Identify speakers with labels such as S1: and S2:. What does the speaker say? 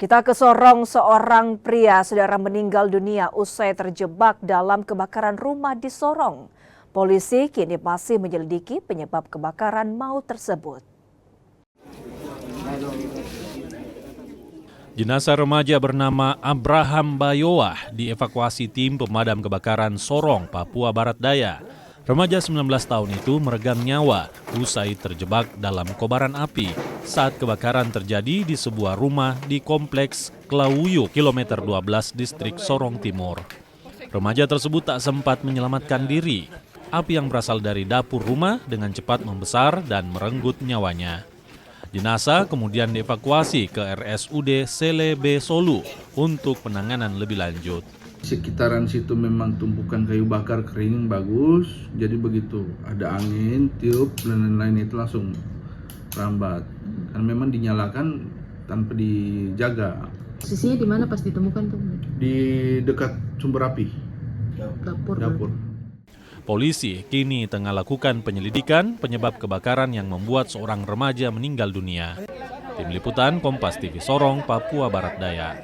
S1: Kita ke Sorong, seorang pria saudara meninggal dunia usai terjebak dalam kebakaran rumah di Sorong. Polisi kini masih menyelidiki penyebab kebakaran maut tersebut.
S2: Jenazah remaja bernama Abraham Bayoah dievakuasi tim pemadam kebakaran Sorong, Papua Barat Daya. Remaja 19 tahun itu meregang nyawa usai terjebak dalam kobaran api saat kebakaran terjadi di sebuah rumah di Kompleks Klauyu, kilometer 12, distrik Sorong Timur. Remaja tersebut tak sempat menyelamatkan diri. Api yang berasal dari dapur rumah dengan cepat membesar dan merenggut nyawanya. Jenazah kemudian dievakuasi ke RSUD Sele B Solu untuk penanganan lebih lanjut.
S3: Sekitaran situ memang tumpukan kayu bakar kering bagus, jadi begitu ada angin, tiup, dan lain-lain itu langsung rambat. Kan memang dinyalakan tanpa dijaga.
S4: Posisinya di mana pas ditemukan tuh?
S3: Di dekat sumber api, dapur.
S2: Polisi kini tengah lakukan penyelidikan penyebab kebakaran yang membuat seorang remaja meninggal dunia. Tim Liputan Kompas TV Sorong, Papua Barat Daya.